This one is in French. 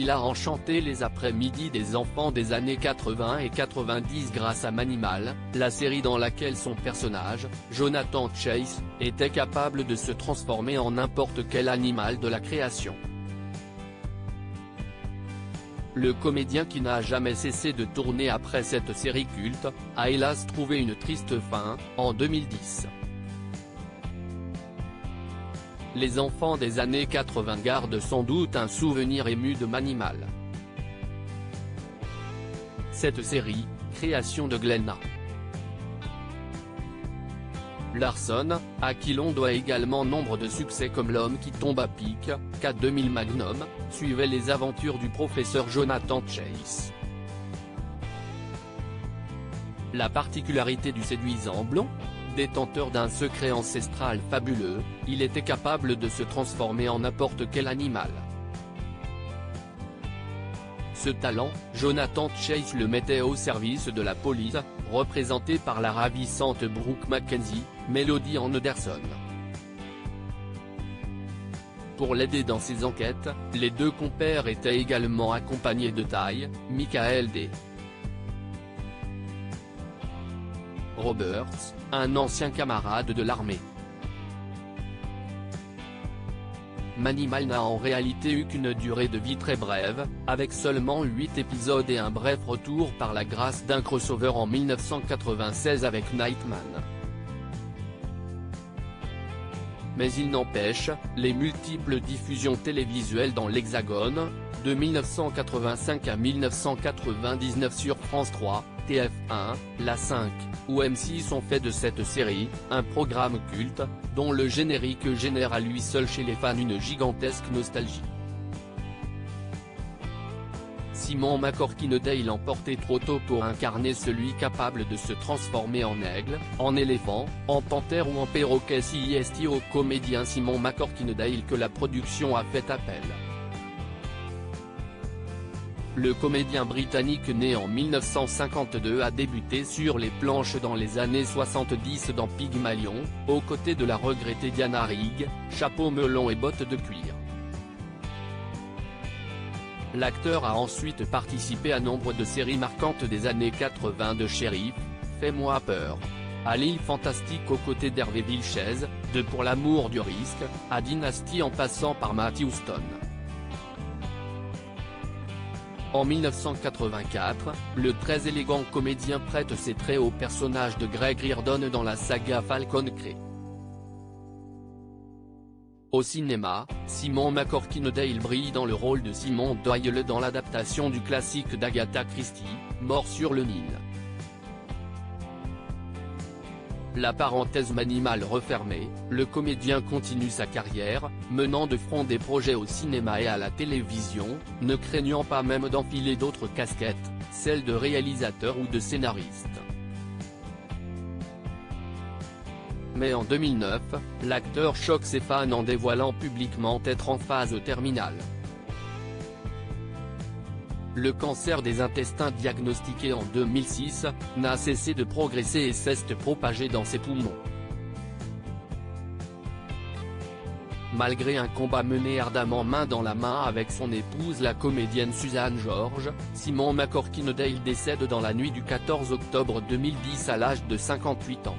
Il a enchanté les après-midi des enfants des années 80 et 90 grâce à Manimal, la série dans laquelle son personnage, Jonathan Chase, était capable de se transformer en n'importe quel animal de la création. Le comédien, qui n'a jamais cessé de tourner après cette série culte, a hélas trouvé une triste fin, en 2010. Les enfants des années 80 gardent sans doute un souvenir ému de Manimal. Cette série, création de Glenna Larson, à qui l'on doit également nombre de succès comme L'homme qui tombe à pic, K2000 Magnum, suivait les aventures du professeur Jonathan Chase. La particularité du séduisant blond, détenteur d'un secret ancestral fabuleux, il était capable de se transformer en n'importe quel animal. Ce talent, Jonathan Chase le mettait au service de la police, représenté par la ravissante Brooke Mackenzie, Melody Anderson. Pour l'aider dans ses enquêtes, les deux compères étaient également accompagnés de Ty, Michael D. Roberts, un ancien camarade de l'armée. Manimal n'a en réalité eu qu'une durée de vie très brève, avec seulement 8 épisodes et un bref retour par la grâce d'un crossover en 1996 avec Nightman. Mais il n'empêche, les multiples diffusions télévisuelles dans l'Hexagone, de 1985 à 1999 sur France 3, TF1, La 5, ou M6 ont fait de cette série, un programme culte, dont le générique génère à lui seul chez les fans une gigantesque nostalgie. Simon McCorkindale l'emportait trop tôt pour incarner celui capable de se transformer en aigle, en éléphant, en panthère ou en perroquet. C'est au comédien Simon McCorkindale que la production a fait appel. Le comédien britannique né en 1952 a débuté sur les planches dans les années 70 dans Pygmalion, aux côtés de la regrettée Diana Rigg, chapeau melon et bottes de cuir. L'acteur a ensuite participé à nombre de séries marquantes des années 80 de Shérif, Fais-moi peur, à L'île fantastique aux côtés d'Hervé Vilches, de Pour l'amour du risque, à Dynasty en passant par Matt Houston. En 1984, le très élégant comédien prête ses traits au personnage de Greg Reardon dans la saga Falcon Crest. Au cinéma, Simon McCorkindale brille dans le rôle de Simon Doyle dans l'adaptation du classique d'Agatha Christie, Mort sur le Nil. La parenthèse Manimal refermée, le comédien continue sa carrière, menant de front des projets au cinéma et à la télévision, ne craignant pas même d'enfiler d'autres casquettes, celles de réalisateur ou de scénariste. Mais en 2009, l'acteur choque ses fans en dévoilant publiquement être en phase terminale. Le cancer des intestins diagnostiqué en 2006, n'a cessé de progresser et s'est propagé dans ses poumons. Malgré un combat mené ardemment main dans la main avec son épouse la comédienne Suzanne George, Simon McCorkindale décède dans la nuit du 14 octobre 2010 à l'âge de 58 ans.